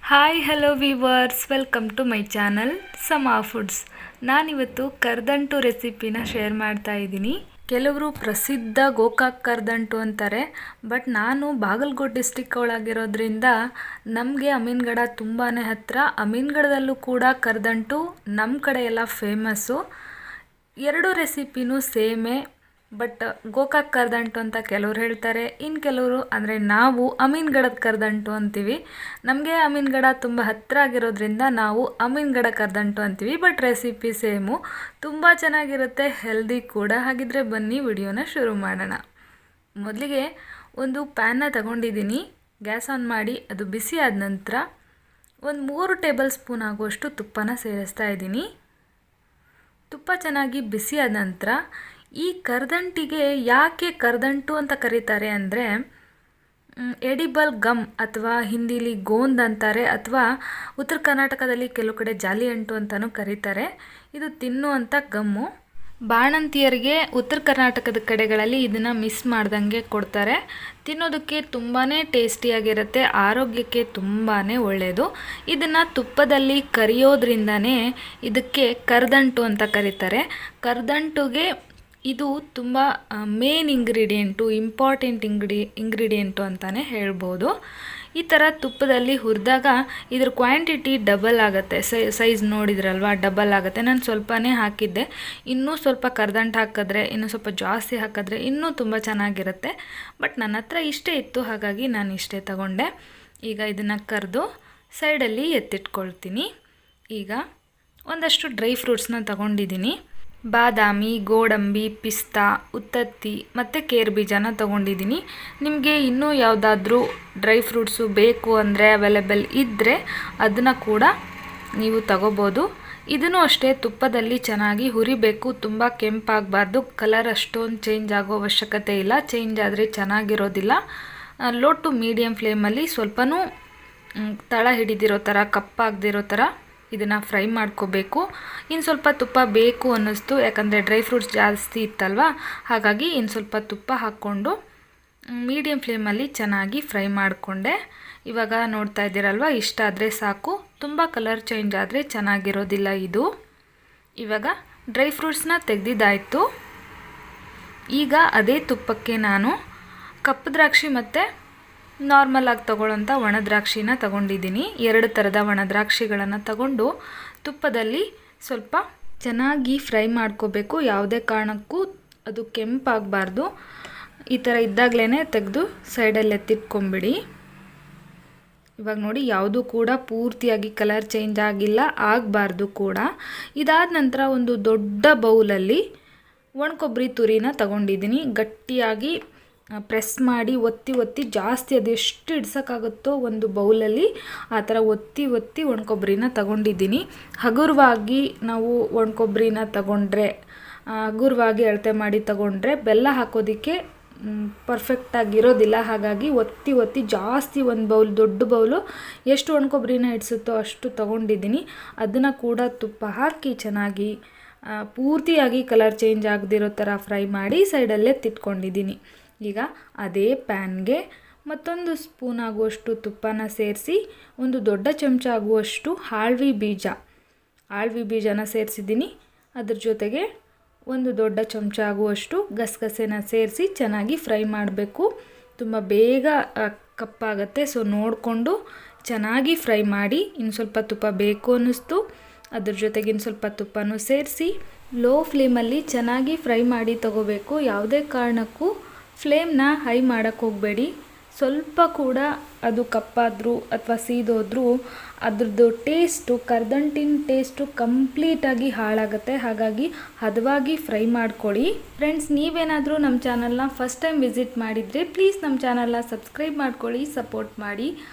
Hi hello viewers, welcome to my channel Sama foods. ನಾನಿವತ್ತು ಕರ್ದಂಟು ರೆಸಿಪಿನ ಶೇರ್ ಮಾಡ್ತಾ ಇದ್ದೀನಿ. ಕೆಲವರು ಪ್ರಸಿದ್ಧ ಗೋಕಾಕ್ ಕರ್ದಂಟು ಅಂತಾರೆ, ಬಟ್ ನಾನು ಬಾಗಲಕೋಟೆ ಡಿಸ್ಟಿಕ್ ಒಳಗಿರೋದ್ರಿಂದ ನಮಗೆ ಅಮೀನ್ಗಢ ತುಂಬಾ ಹತ್ತಿರ. ಅಮೀನ್ಗಢದಲ್ಲೂ ಕೂಡ ಕರ್ದಂಟು ನಮ್ಮ ಕಡೆ ಎಲ್ಲ ಫೇಮಸ್ಸು. ಎರಡು ರೆಸಿಪಿನೂ ಸೇಮೇ, ಬಟ್ ಗೋಕಾಕ್ ಕರ್ದಂಟು ಅಂತ ಕೆಲವ್ರು ಹೇಳ್ತಾರೆ, ಇನ್ನು ಕೆಲವರು ಅಂದರೆ ನಾವು ಅಮೀನ್ಗಢದ ಕರ್ದಂಟು ಅಂತೀವಿ. ನಮಗೆ ಅಮೀನ್ಗಢ ತುಂಬ ಹತ್ತಿರ ಆಗಿರೋದ್ರಿಂದ ನಾವು ಅಮೀನ್ಗಢ ಕರ್ದಂಟು ಅಂತೀವಿ, ಬಟ್ ರೆಸಿಪಿ ಸೇಮು. ತುಂಬ ಚೆನ್ನಾಗಿರುತ್ತೆ, ಹೆಲ್ದಿ ಕೂಡ. ಹಾಗಿದ್ರೆ ಬನ್ನಿ ವಿಡಿಯೋನ ಶುರು ಮಾಡೋಣ. ಮೊದಲಿಗೆ ಒಂದು ಪ್ಯಾನ್ನ ತಗೊಂಡಿದ್ದೀನಿ. ಗ್ಯಾಸ್ ಆನ್ ಮಾಡಿ ಅದು ಬಿಸಿ ಆದ ನಂತರ ಒಂದು 3 ಟೇಬಲ್ ಸ್ಪೂನ್ ಆಗುವಷ್ಟು ತುಪ್ಪನ ಸೇರಿಸ್ತಾ ಇದ್ದೀನಿ. ತುಪ್ಪ ಚೆನ್ನಾಗಿ ಬಿಸಿ ಆದ ನಂತರ ಈ ಕರ್ದಂಟಿಗೆ ಯಾಕೆ ಕರ್ದಂಟು ಅಂತ ಕರೀತಾರೆ ಅಂದರೆ, ಎಡಿಬಲ್ ಗಮ್ ಅಥವಾ ಹಿಂದಿಲಿ ಗೋಂದ್ ಅಂತಾರೆ, ಅಥವಾ ಉತ್ತರ ಕರ್ನಾಟಕದಲ್ಲಿ ಕೆಲವು ಕಡೆ ಜಾಲಿ ಅಂಟು ಅಂತಲೂ ಕರೀತಾರೆ. ಇದು ತಿನ್ನುವಂಥ ಗಮ್ಮು. ಬಾಣಂತಿಯರಿಗೆ ಉತ್ತರ ಕರ್ನಾಟಕದ ಕಡೆಗಳಲ್ಲಿ ಇದನ್ನು ಮಿಸ್ ಮಾಡ್ದಂಗೆ ಕೊಡ್ತಾರೆ. ತಿನ್ನೋದಕ್ಕೆ ತುಂಬಾ ಟೇಸ್ಟಿಯಾಗಿರುತ್ತೆ, ಆರೋಗ್ಯಕ್ಕೆ ತುಂಬಾ ಒಳ್ಳೆಯದು. ಇದನ್ನು ತುಪ್ಪದಲ್ಲಿ ಕರಿಯೋದ್ರಿಂದನೇ ಇದಕ್ಕೆ ಕರ್ದಂಟು ಅಂತ ಕರೀತಾರೆ. ಕರ್ದಂಟುಗೆ ಇದು ತುಂಬ ಮೇನ್ ಇಂಪಾರ್ಟೆಂಟ್ ಇಂಗ್ರೀಡಿಯೆಂಟು ಅಂತಲೇ ಹೇಳ್ಬೋದು. ಈ ಥರ ತುಪ್ಪದಲ್ಲಿ ಹುರಿದಾಗ ಇದ್ರ ಕ್ವಾಂಟಿಟಿ ಡಬಲ್ ಆಗುತ್ತೆ. ಸೈಜ್ ನೋಡಿದ್ರಲ್ವ, ಡಬಲ್ ಆಗುತ್ತೆ. ನಾನು ಸ್ವಲ್ಪನೇ ಹಾಕಿದ್ದೆ, ಇನ್ನೂ ಸ್ವಲ್ಪ ಕರ್ದಂಟು ಹಾಕಿದ್ರೆ, ಇನ್ನೂ ಸ್ವಲ್ಪ ಜಾಸ್ತಿ ಹಾಕಿದ್ರೆ ಇನ್ನೂ ತುಂಬ ಚೆನ್ನಾಗಿರುತ್ತೆ. ಬಟ್ ನನ್ನ ಹತ್ರ ಇಷ್ಟೇ ಇತ್ತು, ಹಾಗಾಗಿ ನಾನು ಇಷ್ಟೇ ತಗೊಂಡೆ. ಈಗ ಇದನ್ನು ಕರೆದು ಸೈಡಲ್ಲಿ ಎತ್ತಿಟ್ಕೊಳ್ತೀನಿ. ಈಗ ಒಂದಷ್ಟು ಡ್ರೈ ಫ್ರೂಟ್ಸ್ನ ತಗೊಂಡಿದ್ದೀನಿ. ಬಾದಾಮಿ, ಗೋಡಂಬಿ, ಪಿಸ್ತಾ, ಉತ್ತತ್ತಿ ಮತ್ತು ಕೇರ್ ಬೀಜನ ತೊಗೊಂಡಿದ್ದೀನಿ. ನಿಮಗೆ ಇನ್ನೂ ಯಾವುದಾದ್ರೂ ಡ್ರೈ ಫ್ರೂಟ್ಸು ಬೇಕು ಅಂದರೆ ಅವೈಲೇಬಲ್ ಇದ್ದರೆ ಅದನ್ನು ಕೂಡ ನೀವು ತಗೋಬೋದು. ಇದನ್ನು ಅಷ್ಟೇ ತುಪ್ಪದಲ್ಲಿ ಚೆನ್ನಾಗಿ ಹುರಿಬೇಕು. ತುಂಬ ಕೆಂಪಾಗಬಾರ್ದು, ಕಲರ್ ಅಷ್ಟೊಂದು ಚೇಂಜ್ ಆಗೋ ಅವಶ್ಯಕತೆ ಇಲ್ಲ. ಚೇಂಜ್ ಆದರೆ ಚೆನ್ನಾಗಿರೋದಿಲ್ಲ. ಲೋ ಟು ಮೀಡಿಯಮ್ ಫ್ಲೇಮಲ್ಲಿ ಸ್ವಲ್ಪನೂ ತಳ ಹಿಡಿದಿರೋ ಥರ, ಕಪ್ಪಾಗದಿರೋ ಥರ ಇದನ್ನು ಫ್ರೈ ಮಾಡ್ಕೋಬೇಕು. ಇನ್ನು ಸ್ವಲ್ಪ ತುಪ್ಪ ಬೇಕು ಅನ್ನಿಸ್ತು, ಯಾಕಂದರೆ ಡ್ರೈ ಫ್ರೂಟ್ಸ್ ಜಾಸ್ತಿ ಇತ್ತಲ್ವ, ಹಾಗಾಗಿ ಇನ್ನು ಸ್ವಲ್ಪ ತುಪ್ಪ ಹಾಕ್ಕೊಂಡು ಮೀಡಿಯಮ್ ಫ್ಲೇಮಲ್ಲಿ ಚೆನ್ನಾಗಿ ಫ್ರೈ ಮಾಡಿಕೊಂಡೆ. ಇವಾಗ ನೋಡ್ತಾ ಇದ್ದೀರಲ್ವ, ಇಷ್ಟ ಆದರೆ ಸಾಕು. ತುಂಬ ಕಲರ್ ಚೇಂಜ್ ಆದರೆ ಚೆನ್ನಾಗಿರೋದಿಲ್ಲ ಇದು. ಇವಾಗ ಡ್ರೈ ಫ್ರೂಟ್ಸ್ನ ತೆಗೆದಿದ್ದಾಯಿತು. ಈಗ ಅದೇ ತುಪ್ಪಕ್ಕೆ ನಾನು ಕಪ್ಪು ದ್ರಾಕ್ಷಿ ಮತ್ತು ನಾರ್ಮಲಾಗಿ ತೊಗೊಳ್ಳೋಂಥ ಒಣ ದ್ರಾಕ್ಷಿನ ತಗೊಂಡಿದ್ದೀನಿ. 2 ಥರದ ಒಣ ದ್ರಾಕ್ಷಿಗಳನ್ನು ತಗೊಂಡು ತುಪ್ಪದಲ್ಲಿ ಸ್ವಲ್ಪ ಚೆನ್ನಾಗಿ ಫ್ರೈ ಮಾಡ್ಕೋಬೇಕು. ಯಾವುದೇ ಕಾರಣಕ್ಕೂ ಅದು ಕೆಂಪಾಗಬಾರ್ದು. ಈ ಥರ ಇದ್ದಾಗಲೇ ತೆಗೆದು ಸೈಡಲ್ಲಿ ಎತ್ತಿಟ್ಕೊಂಬಿಡಿ. ಇವಾಗ ನೋಡಿ, ಯಾವುದೂ ಕೂಡ ಪೂರ್ತಿಯಾಗಿ ಕಲರ್ ಚೇಂಜ್ ಆಗಿಲ್ಲ, ಆಗಬಾರ್ದು ಕೂಡ. ಇದಾದ ನಂತರ ಒಂದು ದೊಡ್ಡ ಬೌಲಲ್ಲಿ ಒಣ ಕೊಬ್ಬರಿ ತುರಿನ ತಗೊಂಡಿದ್ದೀನಿ. ಗಟ್ಟಿಯಾಗಿ ಪ್ರೆಸ್ ಮಾಡಿ ಒತ್ತಿ ಜಾಸ್ತಿ ಅದೆಷ್ಟು ಇಡ್ಸೋಕ್ಕಾಗುತ್ತೋ ಒಂದು ಬೌಲಲ್ಲಿ ಆ ಥರ ಒತ್ತಿ ಒಣ ಕೊಬ್ಬರಿನ ತಗೊಂಡಿದ್ದೀನಿ. ಹಗುರವಾಗಿ ನಾವು ಒಣ ಕೊಬ್ಬರಿನ ತಗೊಂಡ್ರೆ, ಹಗುರವಾಗಿ ಅಳತೆ ಮಾಡಿ ತಗೊಂಡ್ರೆ ಬೆಲ್ಲ ಹಾಕೋದಕ್ಕೆ ಪರ್ಫೆಕ್ಟಾಗಿರೋದಿಲ್ಲ. ಹಾಗಾಗಿ ಒತ್ತಿ ಜಾಸ್ತಿ ಒಂದು ಬೌಲ್, ದೊಡ್ಡ ಬೌಲು ಎಷ್ಟು ಒಣ ಕೊಬ್ಬರಿನ ಇಡಿಸುತ್ತೋ ಅಷ್ಟು ತಗೊಂಡಿದ್ದೀನಿ. ಅದನ್ನು ಕೂಡ ತುಪ್ಪ ಹಾಕಿ ಚೆನ್ನಾಗಿ ಪೂರ್ತಿಯಾಗಿ ಕಲರ್ ಚೇಂಜ್ ಆಗದಿರೋ ಥರ ಫ್ರೈ ಮಾಡಿ ಸೈಡಲ್ಲೇ ತಿಟ್ಕೊಂಡಿದ್ದೀನಿ. ಈಗ ಅದೇ ಪ್ಯಾನ್ಗೆ ಮತ್ತೊಂದು ಸ್ಪೂನ್ ಆಗುವಷ್ಟು ತುಪ್ಪನ ಸೇರಿಸಿ ಒಂದು ದೊಡ್ಡ ಚಮಚ ಆಗುವಷ್ಟು ಆಳ್ವಿ ಬೀಜನ ಸೇರಿಸಿದ್ದೀನಿ. ಅದ್ರ ಜೊತೆಗೆ ಒಂದು ದೊಡ್ಡ ಚಮಚ ಆಗುವಷ್ಟು ಗಸಗಸೆನ ಸೇರಿಸಿ ಚೆನ್ನಾಗಿ ಫ್ರೈ ಮಾಡಬೇಕು. ತುಂಬ ಬೇಗ ಕಪ್ಪಾಗುತ್ತೆ, ಸೊ ನೋಡಿಕೊಂಡು ಚೆನ್ನಾಗಿ ಫ್ರೈ ಮಾಡಿ. ಇನ್ನು ಸ್ವಲ್ಪ ತುಪ್ಪ ಬೇಕು ಅನ್ನಿಸ್ತು, ಅದ್ರ ಜೊತೆಗೆ ಇನ್ನು ಸ್ವಲ್ಪ ತುಪ್ಪನೂ ಸೇರಿಸಿ ಲೋ ಫ್ಲೇಮಲ್ಲಿ ಚೆನ್ನಾಗಿ ಫ್ರೈ ಮಾಡಿ ತಗೋಬೇಕು. ಯಾವುದೇ ಕಾರಣಕ್ಕೂ ಫ್ಲೇಮ್ನ ಹೈ ಮಾಡೋಕ್ಕೆ ಹೋಗಬೇಡಿ. ಸ್ವಲ್ಪ ಕೂಡ ಅದು ಕಪ್ಪಾದರೂ ಅಥವಾ ಸೀದೋದ್ರೂ ಅದ್ರದ್ದು ಟೇಸ್ಟು, ಕರ್ದಂಟಿನ ಟೇಸ್ಟು ಕಂಪ್ಲೀಟಾಗಿ ಹಾಳಾಗುತ್ತೆ. ಹಾಗಾಗಿ ಹದವಾಗಿ ಫ್ರೈ ಮಾಡ್ಕೊಳ್ಳಿ. ಫ್ರೆಂಡ್ಸ್, ನೀವೇನಾದರೂ ನಮ್ಮ ಚಾನಲ್ನ ಫಸ್ಟ್ ಟೈಮ್ ವಿಸಿಟ್ ಮಾಡಿದರೆ ಪ್ಲೀಸ್ ನಮ್ಮ ಚಾನಲ್ನ ಸಬ್ಸ್ಕ್ರೈಬ್ ಮಾಡ್ಕೊಳ್ಳಿ, ಸಪೋರ್ಟ್ ಮಾಡಿ.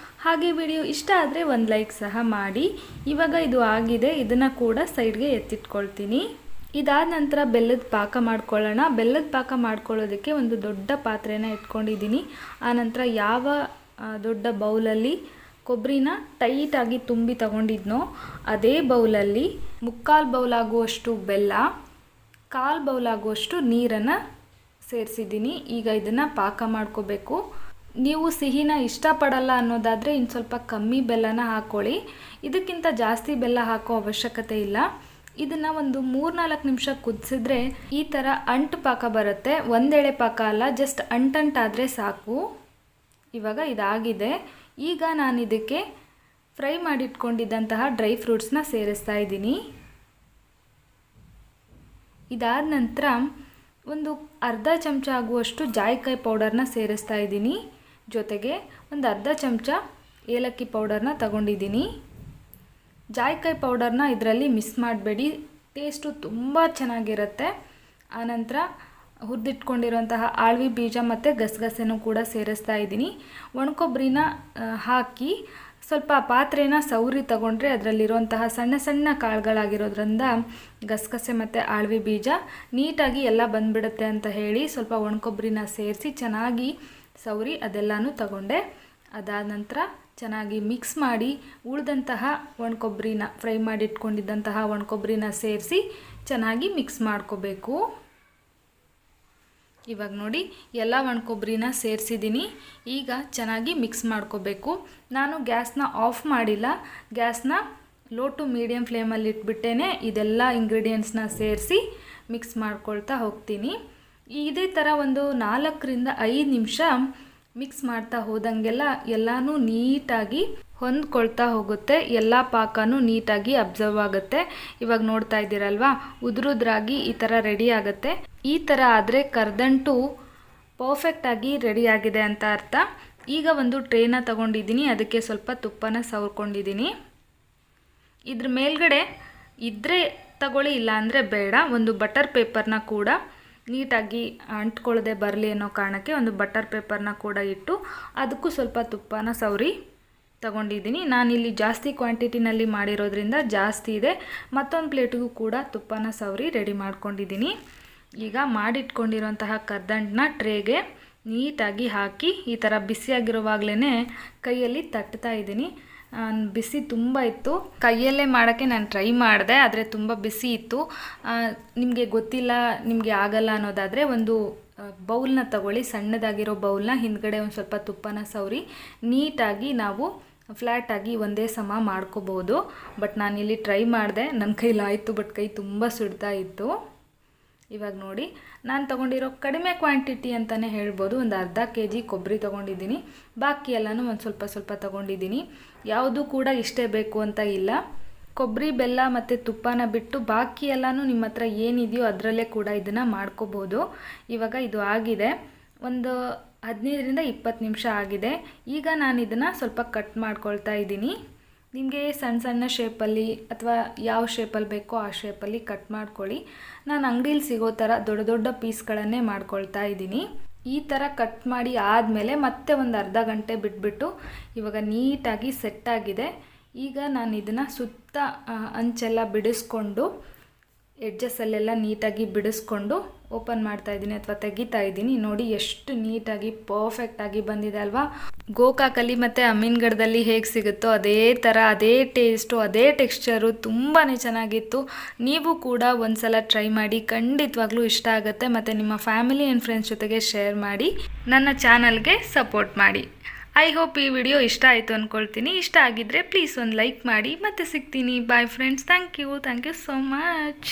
ಹಾಗೆ ವಿಡಿಯೋ ಇಷ್ಟ ಆದರೆ ಒಂದು ಲೈಕ್ ಸಹ ಮಾಡಿ. ಇವಾಗ ಇದು ಆಗಿದೆ, ಇದನ್ನು ಕೂಡ ಸೈಡ್ಗೆ ಎತ್ತಿಟ್ಕೊಳ್ತೀನಿ. ಇದಾದ ನಂತರ ಬೆಲ್ಲದ ಪಾಕ ಮಾಡ್ಕೊಳ್ಳೋಣ. ಬೆಲ್ಲದ ಪಾಕ ಮಾಡ್ಕೊಳ್ಳೋದಕ್ಕೆ ಒಂದು ದೊಡ್ಡ ಪಾತ್ರೆನ ಇಟ್ಕೊಂಡಿದ್ದೀನಿ. ಆನಂತರ ಯಾವ ದೊಡ್ಡ ಬೌಲಲ್ಲಿ ಕೊಬ್ಬರಿನ ಟೈಟಾಗಿ ತುಂಬಿ ತಗೊಂಡಿದ್ನೋ ಅದೇ ಬೌಲಲ್ಲಿ 3/4 ಬೌಲ್ ಆಗುವಷ್ಟು ಬೆಲ್ಲ, 1/4 ಬೌಲ್ ಆಗುವಷ್ಟು ನೀರನ್ನು ಸೇರಿಸಿದ್ದೀನಿ. ಈಗ ಇದನ್ನು ಪಾಕ ಮಾಡ್ಕೋಬೇಕು. ನೀವು ಸಿಹಿನ ಇಷ್ಟಪಡಲ್ಲ ಅನ್ನೋದಾದರೆ ಇನ್ನು ಸ್ವಲ್ಪ ಕಮ್ಮಿ ಬೆಲ್ಲನ ಹಾಕ್ಕೊಳ್ಳಿ. ಇದಕ್ಕಿಂತ ಜಾಸ್ತಿ ಬೆಲ್ಲ ಹಾಕೋ ಅವಶ್ಯಕತೆ ಇಲ್ಲ. ಇದನ್ನು ಒಂದು 3-4 ನಿಮಿಷ ಕುದಿಸಿದ್ರೆ ಈ ಥರ ಅಂಟು ಪಾಕ ಬರುತ್ತೆ. ಒಂದೆಳೆ ಪಾಕ ಅಲ್ಲ, ಜಸ್ಟ್ ಅಂಟಂಟಾದರೆ ಸಾಕು. ಇವಾಗ ಇದಾಗಿದೆ. ಈಗ ನಾನು ಇದಕ್ಕೆ ಫ್ರೈ ಮಾಡಿಟ್ಕೊಂಡಿದ್ದಂತಹ ಡ್ರೈ ಫ್ರೂಟ್ಸ್ನ ಸೇರಿಸ್ತಾ ಇದ್ದೀನಿ. ಇದಾದ ನಂತರ ಒಂದು ಅರ್ಧ ಚಮಚ ಆಗುವಷ್ಟು ಜಾಯಿಕಾಯಿ ಪೌಡರ್ನ ಸೇರಿಸ್ತಾ ಇದ್ದೀನಿ. ಜೊತೆಗೆ ಒಂದು ಅರ್ಧ ಚಮಚ ಏಲಕ್ಕಿ ಪೌಡರ್ನ ತಗೊಂಡಿದ್ದೀನಿ. ಜಾಯಿಕಾಯಿ ಪೌಡರ್ನ ಇದರಲ್ಲಿ ಮಿಸ್ ಮಾಡಬೇಡಿ, ಟೇಸ್ಟು ತುಂಬ ಚೆನ್ನಾಗಿರುತ್ತೆ. ಆನಂತರ ಹುರಿದಿಟ್ಕೊಂಡಿರುವಂತಹ ಆಳ್ವಿ ಬೀಜ ಮತ್ತು ಗಸಗಸೆನೂ ಕೂಡ ಸೇರಿಸ್ತಾ ಇದ್ದೀನಿ. ಒಣಕೊಬ್ಬರಿನ ಹಾಕಿ ಸ್ವಲ್ಪ ಪಾತ್ರೆನ ಸೌರಿ ತಗೊಂಡ್ರೆ ಅದರಲ್ಲಿರುವಂತಹ ಸಣ್ಣ ಸಣ್ಣ ಕಾಳುಗಳಾಗಿರೋದ್ರಿಂದ ಗಸಗಸೆ ಮತ್ತು ಆಳ್ವಿ ಬೀಜ ನೀಟಾಗಿ ಎಲ್ಲ ಬಂದುಬಿಡುತ್ತೆ ಅಂತ ಹೇಳಿ ಸ್ವಲ್ಪ ಒಣಕೊಬ್ಬರಿನ ಸೇರಿಸಿ ಚೆನ್ನಾಗಿ ಸೌರಿ ಅದೆಲ್ಲನೂ ತಗೊಂಡೆ. ಅದಾದ ನಂತರ ಚೆನ್ನಾಗಿ ಮಿಕ್ಸ್ ಮಾಡಿ ಉಳಿದಂತಹ ಒಣಕೊಬ್ಬರಿನ ಫ್ರೈ ಮಾಡಿಟ್ಕೊಂಡಿದ್ದಂತಹ ಒಣಕೊಬ್ಬರಿನ ಸೇರಿಸಿ ಚೆನ್ನಾಗಿ ಮಿಕ್ಸ್ ಮಾಡ್ಕೋಬೇಕು. ಇವಾಗ ನೋಡಿ ಎಲ್ಲ ಒಣಕೊಬ್ಬರಿನ ಸೇರಿಸಿದ್ದೀನಿ. ಈಗ ಚೆನ್ನಾಗಿ ಮಿಕ್ಸ್ ಮಾಡ್ಕೋಬೇಕು. ನಾನು ಗ್ಯಾಸ್ನ ಆಫ್ ಮಾಡಿಲ್ಲ, ಗ್ಯಾಸ್ನ ಲೋ ಟು ಮೀಡಿಯಮ್ ಫ್ಲೇಮಲ್ಲಿ ಇಟ್ಬಿಟ್ಟೇ ಇದೆಲ್ಲ ಇಂಗ್ರೀಡಿಯೆಂಟ್ಸ್ನ ಸೇರಿಸಿ ಮಿಕ್ಸ್ ಮಾಡ್ಕೊಳ್ತಾ ಹೋಗ್ತೀನಿ. ಇದೇ ಥರ ಒಂದು 4-5 ನಿಮಿಷ ಮಿಕ್ಸ್ ಮಾಡ್ತಾ ಹೋದಂಗೆಲ್ಲ ಎಲ್ಲನೂ ನೀಟಾಗಿ ಹೊಂದ್ಕೊಳ್ತಾ ಹೋಗುತ್ತೆ, ಎಲ್ಲ ಪಾಕನೂ ನೀಟಾಗಿ ಅಬ್ಸರ್ವ್ ಆಗುತ್ತೆ. ಇವಾಗ ನೋಡ್ತಾ ಇದ್ದೀರಲ್ವಾ, ಉದುರುದ್ರಾಗಿ ಈ ಥರ ರೆಡಿ ಆಗುತ್ತೆ. ಈ ಥರ ಆದರೆ ಕರದಂಟು ಪರ್ಫೆಕ್ಟಾಗಿ ರೆಡಿ ಆಗಿದೆ ಅಂತ ಅರ್ಥ. ಈಗ ಒಂದು ಟ್ರೇನ ತಗೊಂಡಿದ್ದೀನಿ, ಅದಕ್ಕೆ ಸ್ವಲ್ಪ ತುಪ್ಪನ ಸವರ್ಕೊಂಡಿದ್ದೀನಿ. ಇದ್ರ ಮೇಲ್ಗಡೆ ಇದ್ದರೆ ತಗೊಳ್ಳಿ, ಇಲ್ಲ ಅಂದರೆ ಬೇಡ. ಒಂದು ಬಟರ್ ಪೇಪರ್ನ ಕೂಡ ನೀಟಾಗಿ ಅಂಟ್ಕೊಳ್ಳದೆ ಬರಲಿ ಅನ್ನೋ ಕಾರಣಕ್ಕೆ ಒಂದು ಬಟರ್ ಪೇಪರ್ನ ಕೂಡ ಇಟ್ಟು ಅದಕ್ಕೂ ಸ್ವಲ್ಪ ತುಪ್ಪನ ಸವರಿ ತಗೊಂಡಿದ್ದೀನಿ. ನಾನಿಲ್ಲಿ ಜಾಸ್ತಿ ಕ್ವಾಂಟಿಟಿನಲ್ಲಿ ಮಾಡಿರೋದ್ರಿಂದ ಜಾಸ್ತಿ ಇದೆ. ಮತ್ತೊಂದು ಪ್ಲೇಟಿಗೂ ಕೂಡ ತುಪ್ಪನ ಸವರಿ ರೆಡಿ ಮಾಡ್ಕೊಂಡಿದ್ದೀನಿ. ಈಗ ಮಾಡಿಟ್ಕೊಂಡಿರೋಂತಹ ಕರದಂಟನ್ನ ಟ್ರೇಗೆ ನೀಟಾಗಿ ಹಾಕಿ ಈ ಥರ ಬಿಸಿಯಾಗಿರುವಾಗಲೇ ಕೈಯಲ್ಲಿ ತಟ್ತಾ ಇದ್ದೀನಿ. ಬಿಸಿ ತುಂಬ ಇತ್ತು, ಕೈಯಲ್ಲೇ ಮಾಡೋಕ್ಕೆ ನಾನು ಟ್ರೈ ಮಾಡಿದೆ, ಆದರೆ ತುಂಬ ಬಿಸಿ ಇತ್ತು. ನಿಮಗೆ ಗೊತ್ತಿಲ್ಲ, ನಿಮಗೆ ಆಗಲ್ಲ ಅನ್ನೋದಾದರೆ ಒಂದು ಬೌಲ್ನ ತಗೊಳ್ಳಿ, ಸಣ್ಣದಾಗಿರೋ ಬೌಲ್ನ ಹಿಂದ್ಗಡೆ ಒಂದು ಸ್ವಲ್ಪ ತುಪ್ಪನ ಸವರಿ ನೀಟಾಗಿ ನಾವು ಫ್ಲ್ಯಾಟಾಗಿ ಒಂದೇ ಸಮ ಮಾಡ್ಕೋಬೋದು. ಬಟ್ ನಾನಿಲ್ಲಿ ಟ್ರೈ ಮಾಡಿದೆ, ನನ್ನ ಕೈಲಾಯಿತು, ಬಟ್ ಕೈ ತುಂಬ ಸುಡ್ತಾ ಇತ್ತು. ಇವಾಗ ನೋಡಿ, ನಾನು ತೊಗೊಂಡಿರೋ ಕಡಿಮೆ ಕ್ವಾಂಟಿಟಿ ಅಂತಲೇ ಹೇಳ್ಬೋದು. ಒಂದು ಅರ್ಧ kg ಕೊಬ್ಬರಿ ತೊಗೊಂಡಿದ್ದೀನಿ, ಬಾಕಿ ಎಲ್ಲನೂ ಒಂದು ಸ್ವಲ್ಪ ಸ್ವಲ್ಪ ತೊಗೊಂಡಿದ್ದೀನಿ. ಯಾವುದೂ ಕೂಡ ಇಷ್ಟೇ ಬೇಕು ಅಂತ ಇಲ್ಲ. ಕೊಬ್ಬರಿ, ಬೆಲ್ಲ ಮತ್ತು ತುಪ್ಪನ ಬಿಟ್ಟು ಬಾಕಿ ಎಲ್ಲನೂ ನಿಮ್ಮ ಹತ್ರ ಏನಿದೆಯೋ ಅದರಲ್ಲೇ ಕೂಡ ಇದನ್ನು ಮಾಡ್ಕೋಬೋದು. ಇವಾಗ ಇದು ಆಗಿದೆ, ಒಂದು 15-20 ನಿಮಿಷ ಆಗಿದೆ. ಈಗ ನಾನು ಇದನ್ನು ಸ್ವಲ್ಪ ಕಟ್ ಮಾಡ್ಕೊಳ್ತಾ ಇದ್ದೀನಿ. ನಿಮಗೆ ಸಣ್ಣ ಸಣ್ಣ ಶೇಪಲ್ಲಿ ಅಥವಾ ಯಾವ ಶೇಪಲ್ಲಿ ಬೇಕೋ ಆ ಶೇಪಲ್ಲಿ ಕಟ್ ಮಾಡ್ಕೊಳ್ಳಿ. ನಾನು ಅಂಗಡೀಲಿ ಸಿಗೋ ಥರ ದೊಡ್ಡ ದೊಡ್ಡ ಪೀಸ್ಗಳನ್ನೇ ಮಾಡ್ಕೊಳ್ತಾ ಇದ್ದೀನಿ. ಈ ಥರ ಕಟ್ ಮಾಡಿ ಆದಮೇಲೆ ಮತ್ತೆ ಒಂದು ಅರ್ಧ ಗಂಟೆ ಬಿಟ್ಬಿಟ್ಟು ಇವಾಗ ನೀಟಾಗಿ ಸೆಟ್ಟಾಗಿದೆ. ಈಗ ನಾನು ಇದನ್ನು ಸುತ್ತ ಅಂಚೆಲ್ಲ ಬಿಡಿಸ್ಕೊಂಡು ಎಡ್ಜಸ್ಸಲ್ಲೆಲ್ಲ ನೀಟಾಗಿ ಬಿಡಿಸ್ಕೊಂಡು ಓಪನ್ ಮಾಡ್ತಾ ಇದ್ದೀನಿ ಅಥವಾ ತೆಗಿತಾ ಇದ್ದೀನಿ. ನೋಡಿ ಎಷ್ಟು ನೀಟಾಗಿ ಪರ್ಫೆಕ್ಟಾಗಿ ಬಂದಿದೆ ಅಲ್ವಾ. ಗೋಕಾಕಲ್ಲಿ ಮತ್ತು ಅಮೀನ್ಗಢದಲ್ಲಿ ಹೇಗೆ ಸಿಗುತ್ತೋ ಅದೇ ಥರ, ಅದೇ ಟೇಸ್ಟು, ಅದೇ ಟೆಕ್ಸ್ಚರು, ತುಂಬಾ ಚೆನ್ನಾಗಿತ್ತು. ನೀವು ಕೂಡ ಒಂದು ಸಲ ಟ್ರೈ ಮಾಡಿ, ಖಂಡಿತವಾಗ್ಲೂ ಇಷ್ಟ ಆಗುತ್ತೆ. ಮತ್ತು ನಿಮ್ಮ ಫ್ಯಾಮಿಲಿ ಆ್ಯಂಡ್ ಫ್ರೆಂಡ್ಸ್ ಜೊತೆಗೆ ಶೇರ್ ಮಾಡಿ, ನನ್ನ ಚಾನಲ್ಗೆ ಸಪೋರ್ಟ್ ಮಾಡಿ. ಐ ಹೋಪ್ ಈ ವಿಡಿಯೋ ಇಷ್ಟ ಆಯಿತು ಅಂದ್ಕೊಳ್ತೀನಿ. ಇಷ್ಟ ಆಗಿದ್ದರೆ ಪ್ಲೀಸ್ ಒಂದು ಲೈಕ್ ಮಾಡಿ. ಮತ್ತೆ ಸಿಗ್ತೀನಿ. Bye friends. Thank you so much.